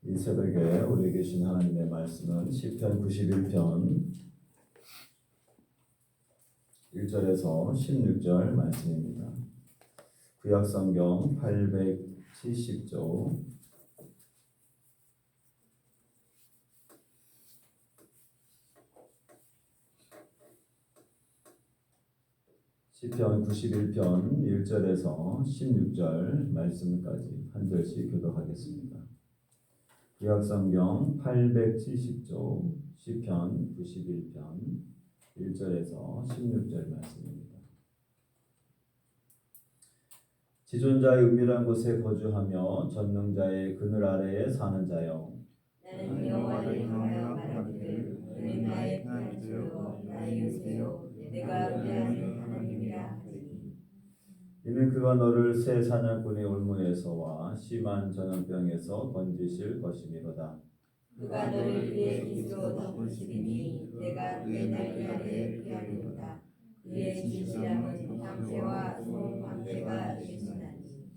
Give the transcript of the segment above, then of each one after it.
이 새벽에 우리에게 주신 하나님의 말씀은 시편 91편 1절에서 16절 말씀입니다. 구약성경 870조 시편 91편 1절에서 16절 말씀까지 한 절씩 교독하겠습니다. 구약성경 870조 시편 91편 1절에서 16절 말씀입니다. 지존자의 은밀한 곳에 거주하며 전능자의 그늘 아래에 사는 자여, 나는 여호와를 향하여 말하기를 그는 나의 피난처요 나의 요새요 내가 의뢰하는 하나님이라 하리니. 이는 그가 너를 새 사냥꾼의 올무에서와 심한 전염병에서 건지실 것이미로다. 그가 너를 그의 깃으로 덮으시리니 내가 그의 날개 아래 피하리로다. 그의 진실함은 황새와 송황새가 되시나니.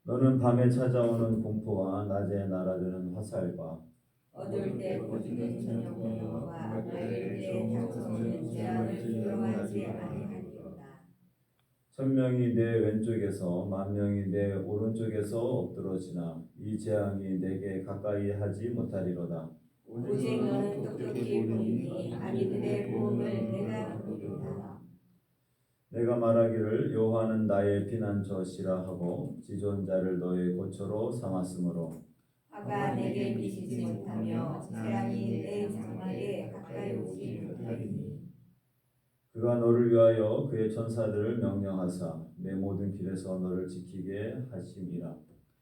너는 밤에 찾아오는 공포와 낮에 날아드는 화살과 어두울 때 퍼지는 저녁공포와 밝을 때 닥쳐오는 재앙을 두려워하지 아니하리로다. 천명이 내 왼쪽에서 만명이 내 오른쪽에서 엎드러지나 이 재앙이 내게 가까이 하지 못하리로다. 오직 너는 똑똑히 보이니 아기들의 보험을 내가 보리로다. 내가 말하기를 여호와는 나의 피난처시라 하고 지존자를 너의 고초로 삼았으므로 화가 내게 미치지 못하며 재앙이 내 장막에 가까이 오지 못하리니. 그가 너를 위하여 그의 천사들을 명령하사 내 모든 길에서 너를 지키게 하심이라.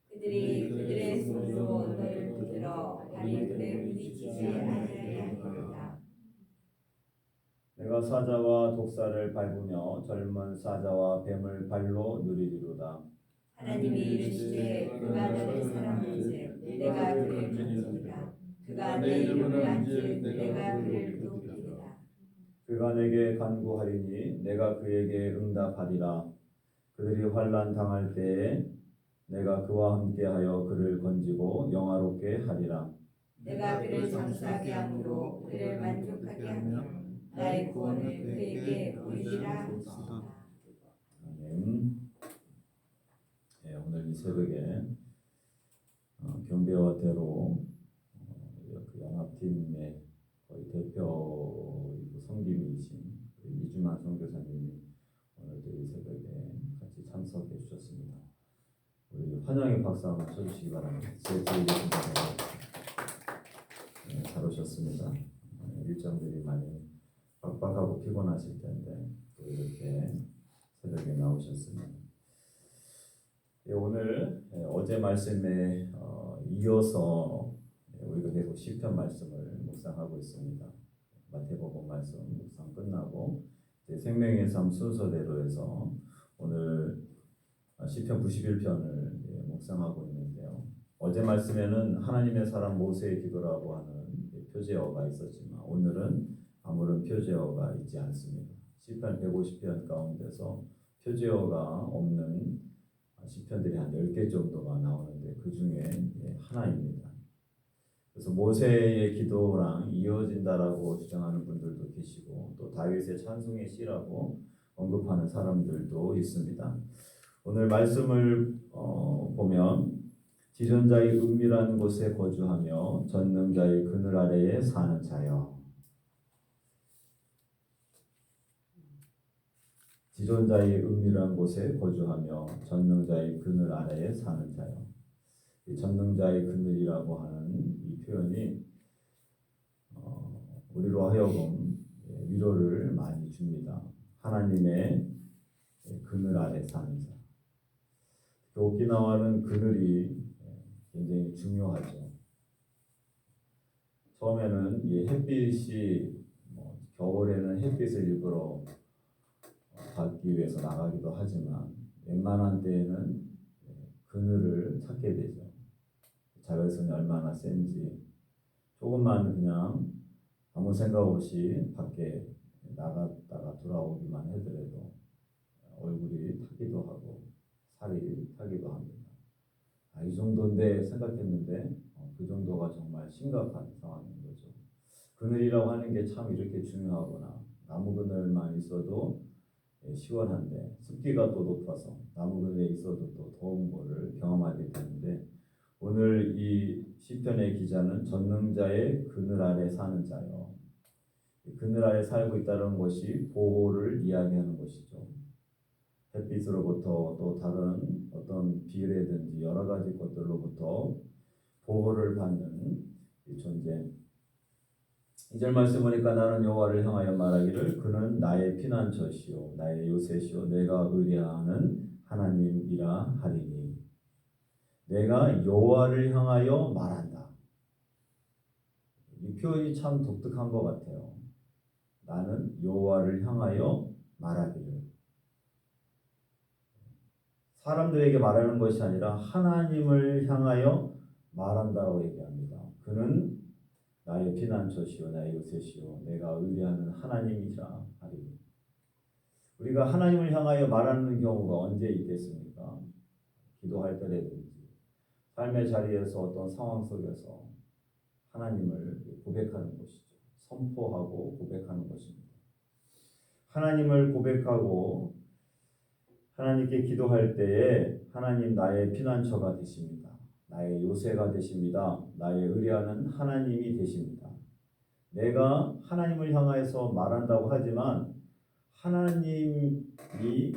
그들이 그들의 손으로 너를 붙들어 발이 부딪히지 아니하게 하리로다. 내가 사자와 독사를 밟으며 젊은 사자와 뱀을 발로 누리리로다. 하나님이 이르시되 그가 너를 사랑한즉 내가 그를 지키리라. 그가 내 이름을 안즉 내가 그를 높이리라. 그가 내게 간구하리니 내가 그에게 응답하리라. 그들이 환난 당할 때에 내가 그와 함께하여 그를 건지고 영화롭게 하리라. 내가 그를 장사하게 함으로 그를 만족하게 하며 나의 구원을 그에게 보이리라 하시다. 아멘. 네, 오늘 이 새벽에 경배와 대로 그 연합팀의 거의 대표이고 성김이신 이주만 선교사님이 오늘도 이 새벽에 같이 참석해 주셨습니다. 우리 환영의 박수 한번 쳐주시기 바랍니다. 네, 잘 오셨습니다. 일정들이 많이 빡빡하고 피곤하실 텐데 또 이렇게 새벽에 나오셨습니다. 오늘 어제 말씀에 이어서 우리가 계속 시편 말씀을 묵상하고 있습니다. 마태복음 말씀 묵상 끝나고 생명의 삶 순서대로 해서 오늘 시편 91편을 묵상하고 있는데요. 어제 말씀에는 하나님의 사람 모세의 기도라고 하는 표제어가 있었지만 오늘은 아무런 표제어가 있지 않습니다. 시편 150편 가운데서 표제어가 없는 시편들이 한 10개 정도가 나오는데 그 중에 하나입니다. 그래서 모세의 기도랑 이어진다라고 주장하는 분들도 계시고 또 다윗의 찬송의 시라고 언급하는 사람들도 있습니다. 오늘 말씀을 보면 지존자의 은밀한 곳에 거주하며 전능자의 그늘 아래에 사는 자여, 지존자의 은밀한 곳에 거주하며 전능자의 그늘 아래에 사는 자여. 이 전능자의 그늘이라고 하는 이 표현이 우리로 하여금 위로를 많이 줍니다. 하나님의 그늘 아래 사는 자. 오키나와는 그늘이 굉장히 중요하죠. 처음에는 이 햇빛이 겨울에는 햇빛을 일부러 받기 위해서 나가기도 하지만 웬만한 때에는 그늘을 찾게 되죠. 자외선이 얼마나 센지 조금만 그냥 아무 생각 없이 밖에 나갔다가 돌아오기만 하더라도 얼굴이 타기도 하고 살이 타기도 합니다. 이 정도인데 생각했는데 그 정도가 정말 심각한 상황인 거죠. 그늘이라고 하는 게 참 이렇게 중요하구나. 나무 그늘만 있어도 시원한데 습기가 또 높아서 나무 그늘에 있어도 또 더운 거를 경험하게 되는데, 오늘 이 시편의 기자는 전능자의 그늘 아래 사는 자요. 그늘 아래 살고 있다는 것이 보호를 이야기하는 것이죠. 햇빛으로부터 또 다른 어떤 비례든지 여러 가지 것들로부터 보호를 받는 이 존재. 2절 말씀 보니까 나는 여호와를 향하여 말하기를 그는 나의 피난처시요 나의 요새시요 내가 의뢰하는 하나님이라 하리니. 내가 여호와를 향하여 말한다. 이 표현이 참 독특한 것 같아요. 나는 여호와를 향하여 말하기를. 사람들에게 말하는 것이 아니라 하나님을 향하여 말한다고 얘기합니다. 그는 나의 피난처시요 나의 요새시요 내가 의뢰하는 하나님이라 하리니. 우리가 하나님을 향하여 말하는 경우가 언제 있겠습니까? 기도할 때라든지 삶의 자리에서 어떤 상황 속에서 하나님을 고백하는 것이죠. 선포하고 고백하는 것입니다. 하나님을 고백하고 하나님께 기도할 때에 하나님 나의 피난처가 되십니다. 나의 요새가 되십니다. 나의 의뢰하는 하나님이 되십니다. 내가 하나님을 향해서 말한다고 하지만 하나님이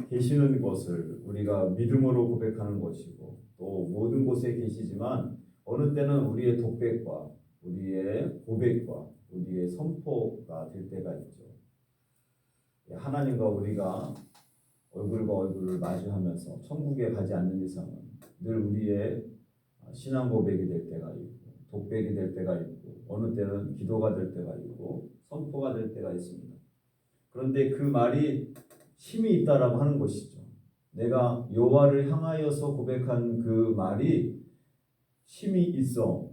계시는 것을 우리가 믿음으로 고백하는 것이고, 또 모든 곳에 계시지만 어느 때는 우리의 독백과 우리의 고백과 우리의 선포가 될 때가 있죠. 하나님과 우리가 얼굴과 얼굴을 마주하면서 천국에 가지 않는 이상은 늘 우리의 신앙 고백이 될 때가 있고 독백이 될 때가 있고 어느 때는 기도가 될 때가 있고 선포가 될 때가 있습니다. 그런데 그 말이 힘이 있다라고 하는 것이죠. 내가 여호와를 향하여서 고백한 그 말이 힘이 있어.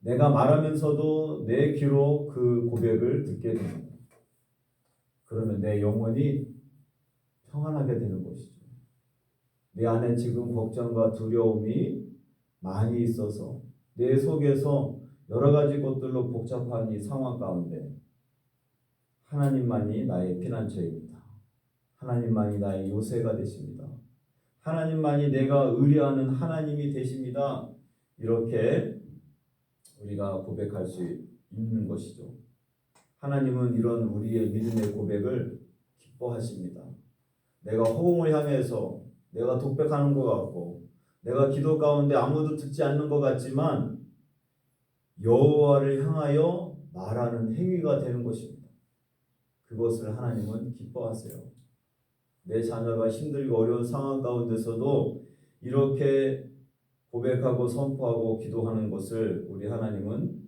내가 말하면서도 내 귀로 그 고백을 듣게 됩니다. 그러면 내 영혼이 평안하게 되는 것이죠. 내 안에 지금 걱정과 두려움이 많이 있어서 내 속에서 여러 가지 것들로 복잡한 이 상황 가운데 하나님만이 나의 피난처입니다. 하나님만이 나의 요새가 되십니다. 하나님만이 내가 의뢰하는 하나님이 되십니다. 이렇게 우리가 고백할 수 있는 것이죠. 하나님은 이런 우리의 믿음의 고백을 기뻐하십니다. 내가 허공을 향해서 내가 독백하는 것 같고 내가 기도 가운데 아무도 듣지 않는 것 같지만 여호와를 향하여 말하는 행위가 되는 것입니다. 그것을 하나님은 기뻐하세요. 내 자녀가 힘들고 어려운 상황 가운데서도 이렇게 고백하고 선포하고 기도하는 것을 우리 하나님은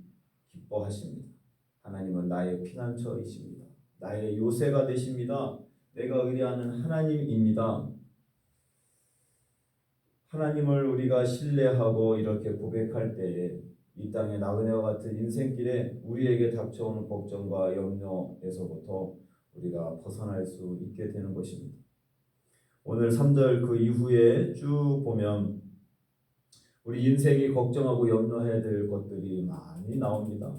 기뻐하십니다. 하나님은 나의 피난처이십니다. 나의 요새가 되십니다. 내가 의뢰하는 하나님입니다. 하나님을 우리가 신뢰하고 이렇게 고백할 때에 이 땅의 나그네와 같은 인생길에 우리에게 닥쳐오는 걱정과 염려에서부터 우리가 벗어날 수 있게 되는 것입니다. 오늘 3절 그 이후에 쭉 보면 우리 인생이 걱정하고 염려해야 될 것들이 많이 나옵니다.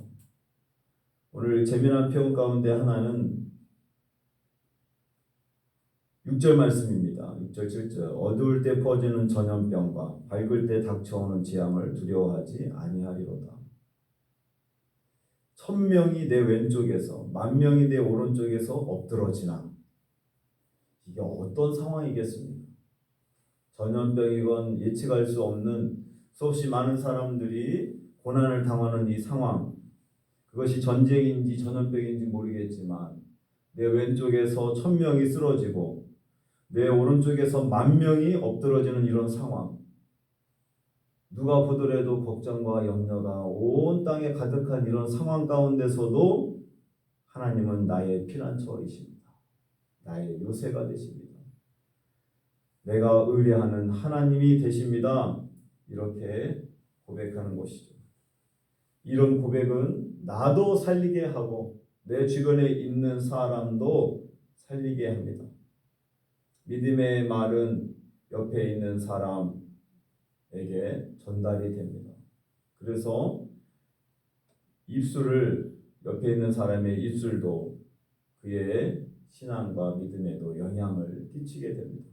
오늘 재미난 표현 가운데 하나는 6절 말씀입니다. 6절 7절 어두울 때 퍼지는 전염병과 밝을 때 닥쳐오는 재앙을 두려워하지 아니하리로다. 1000명이 내 왼쪽에서 10,000명이 내 오른쪽에서 엎드러지나. 이게 어떤 상황이겠습니까? 전염병이건 예측할 수 없는 수없이 많은 사람들이 고난을 당하는 이 상황, 그것이 전쟁인지 전염병인지 모르겠지만 내 왼쪽에서 1000명이 쓰러지고 내 오른쪽에서 10,000명이 엎드러지는 이런 상황, 누가 보더라도 걱정과 염려가 온 땅에 가득한 이런 상황 가운데서도 하나님은 나의 피난처이십니다. 나의 요새가 되십니다. 내가 의뢰하는 하나님이 되십니다. 이렇게 고백하는 것이죠. 이런 고백은 나도 살리게 하고 내 주변에 있는 사람도 살리게 합니다. 믿음의 말은 옆에 있는 사람에게 전달이 됩니다. 그래서 입술을 옆에 있는 사람의 입술도 그의 신앙과 믿음에도 영향을 끼치게 됩니다.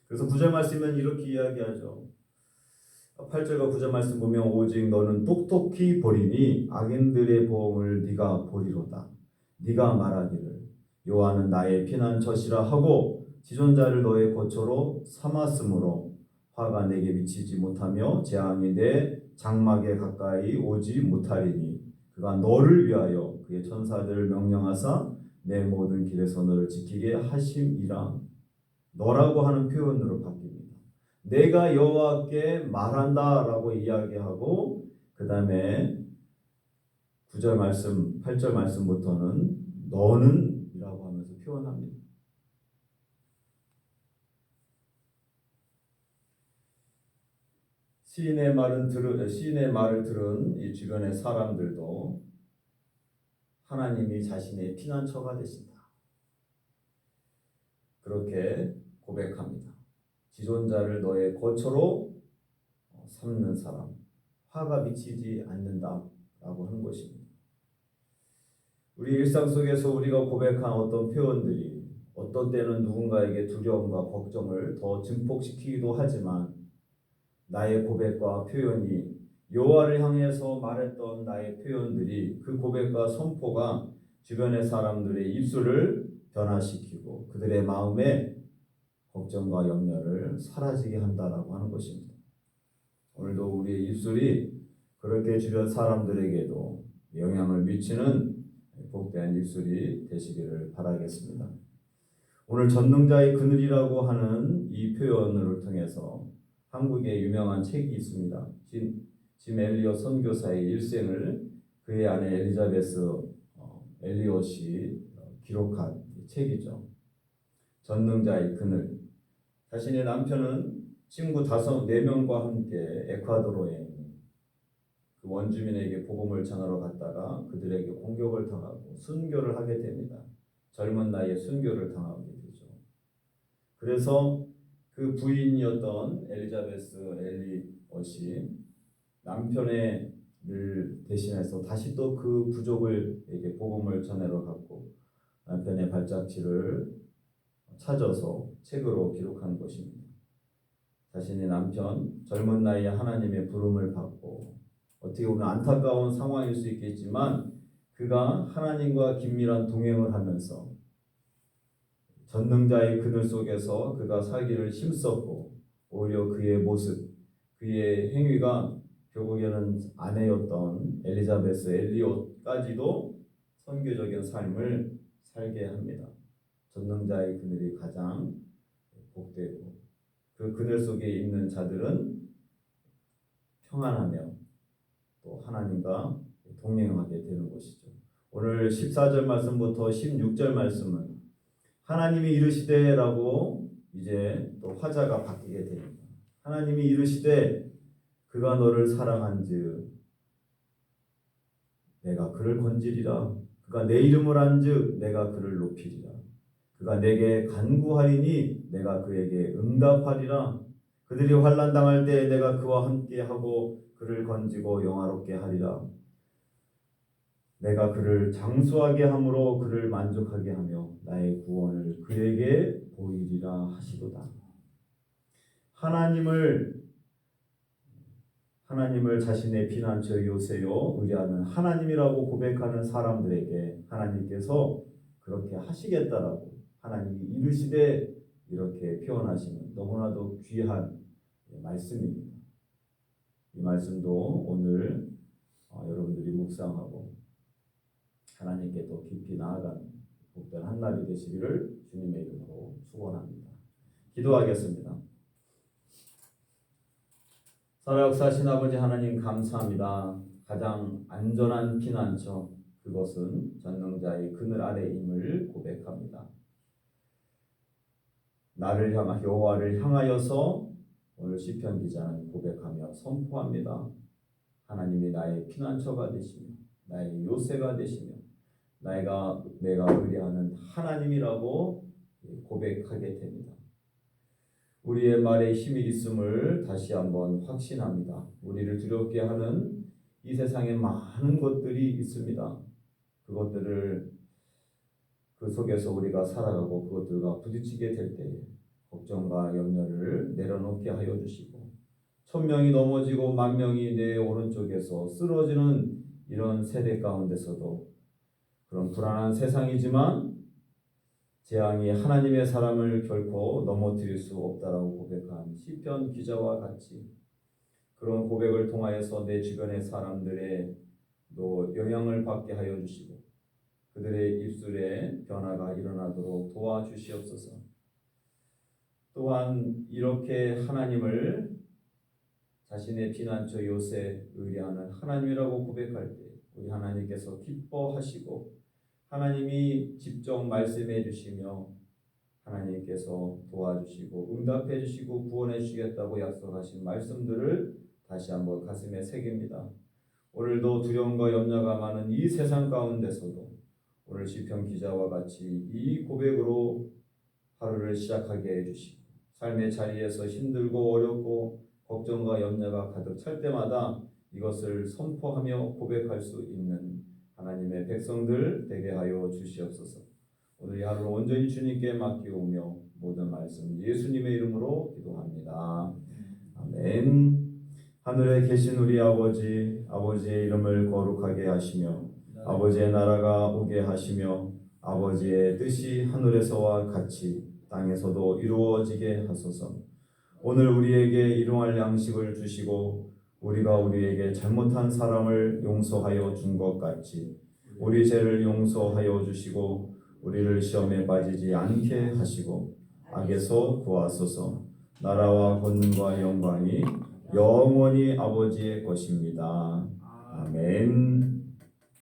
그래서 9절 말씀은 이렇게 이야기하죠. 8절과 9절 말씀 보면 오직 너는 똑똑히 보리니 악인들의 보응을 네가 보리로다. 네가 말하기를 여호와는 나의 피난처시라 하고 지존자를 너의 고초로 삼았으므로 화가 내게 미치지 못하며 재앙이 내 장막에 가까이 오지 못하리니 그가 너를 위하여 그의 천사들을 명령하사 내 모든 길에서 너를 지키게 하심이라. 너라고 하는 표현으로 바뀝니다. 내가 여호와께 말한다라고 이야기하고 그 다음에 9절 말씀, 8절 말씀부터는 너는 이라고 하면서 표현합니다. 시인의 말을 들은 이 주변의 사람들도 하나님이 자신의 피난처가 되신다. 그렇게 고백합니다. 지존자를 너의 거처로 삼는 사람, 화가 미치지 않는다라고 하는 것입니다. 우리 일상 속에서 우리가 고백한 어떤 표현들이 어떤 때는 누군가에게 두려움과 걱정을 더 증폭시키기도 하지만 나의 고백과 표현이 여호와를 향해서 말했던 나의 표현들이 그 고백과 선포가 주변의 사람들의 입술을 변화시키고 그들의 마음에 걱정과 염려를 사라지게 한다라고 하는 것입니다. 오늘도 우리의 입술이 그렇게 주변 사람들에게도 영향을 미치는 복된 입술이 되시기를 바라겠습니다. 오늘 전능자의 그늘이라고 하는 이 표현을 통해서 한국에 유명한 책이 있습니다. 짐 엘리엇 선교사의 일생을 그의 아내 엘리자베스 엘리엇이 기록한 책이죠. 전능자의 그늘. 자신의 남편은 친구 4명과 함께 에콰도르에 있는 그 원주민에게 복음을 전하러 갔다가 그들에게 공격을 당하고 순교를 하게 됩니다. 젊은 나이에 순교를 당하게 되죠. 그래서 그 부인이었던 엘리자베스 엘리엇이 남편을 대신해서 다시 또 그 부족을에게 복음을 전하러 갔고 남편의 발자취를 찾아서 책으로 기록한 것입니다. 자신의 남편 젊은 나이에 하나님의 부름을 받고 어떻게 보면 안타까운 상황일 수 있겠지만 그가 하나님과 긴밀한 동행을 하면서 전능자의 그늘 속에서 그가 살기를 힘썼고 오히려 그의 모습, 그의 행위가 결국에는 아내였던 엘리자베스 엘리엇까지도 선교적인 삶을 살게 합니다. 전능자의 그늘이 가장 복되고 그 그늘 속에 있는 자들은 평안하며 또 하나님과 동행하게 되는 것이죠. 오늘 14절 말씀부터 16절 말씀은 하나님이 이르시되라고 이제 또 화자가 바뀌게 됩니다. 하나님이 이르시되 그가 너를 사랑한즉 내가 그를 건지리라. 그가 내 이름을 안즉 내가 그를 높이리라. 그가 내게 간구하리니 내가 그에게 응답하리라. 그들이 환난 당할 때 내가 그와 함께하고 그를 건지고 영화롭게 하리라. 내가 그를 장수하게 함으로 그를 만족하게 하며 나의 구원을 그에게 보이리라 하시도다. 하나님을 자신의 피난처 요새요 의뢰하는 하나님이라고 고백하는 사람들에게 하나님께서 그렇게 하시겠다라고 하나님이 이르시되 이렇게 표현하시는 너무나도 귀한 말씀입니다. 이 말씀도 오늘 여러분들이 묵상하고 하나님께 더 깊이 나아가는 복된 한 날이 되시기를 주님의 이름으로 축원합니다. 기도하겠습니다. 살아역사하신 아버지 하나님 감사합니다. 가장 안전한 피난처 그것은 전능자의 그늘 아래임을 고백합니다. 여호와를 향하여서 오늘 시편 기자는 고백하며 선포합니다. 하나님이 나의 피난처가 되시며 나의 요새가 되시며 내가 의뢰하는 하나님이라고 고백하게 됩니다. 우리의 말에 힘이 있음을 다시 한번 확신합니다. 우리를 두렵게 하는 이 세상에 많은 것들이 있습니다. 그것들을 그 속에서 우리가 살아가고 그것들과 부딪히게 될 때에 걱정과 염려를 내려놓게 하여 주시고 1000명이 넘어지고 10,000명이 내 오른쪽에서 쓰러지는 이런 세대 가운데서도 그런 불안한 세상이지만 재앙이 하나님의 사람을 결코 넘어뜨릴 수 없다라고 고백한 시편 기자와 같이 그런 고백을 통하여서 내 주변의 사람들의 또 영향을 받게 하여 주시고 그들의 입술에 변화가 일어나도록 도와주시옵소서. 또한 이렇게 하나님을 자신의 피난처 요새 의뢰하는 하나님이라고 고백할 때 우리 하나님께서 기뻐하시고 하나님이 직접 말씀해 주시며 하나님께서 도와주시고 응답해 주시고 구원해 주시겠다고 약속하신 말씀들을 다시 한번 가슴에 새깁니다. 오늘도 두려움과 염려가 많은 이 세상 가운데서도 오늘 시편 기자와 같이 이 고백으로 하루를 시작하게 해주시고 삶의 자리에서 힘들고 어렵고 걱정과 염려가 가득 찰 때마다 이것을 선포하며 고백할 수 있는 하나님의 백성들 되게 하여 주시옵소서. 오늘 이 하루를 온전히 주님께 맡기오며 모든 말씀 예수님의 이름으로 기도합니다. 아멘. 하늘에 계신 우리 아버지, 아버지의 이름을 거룩하게 하시며 아버지의 나라가 오게 하시며 아버지의 뜻이 하늘에서와 같이 땅에서도 이루어지게 하소서. 오늘 우리에게 일용할 양식을 주시고 우리가 우리에게 잘못한 사람을 용서하여 준 것 같이 우리 죄를 용서하여 주시고 우리를 시험에 빠지지 않게 하시고 악에서 구하소서. 나라와 권능과 영광이 영원히 아버지의 것입니다. 아멘.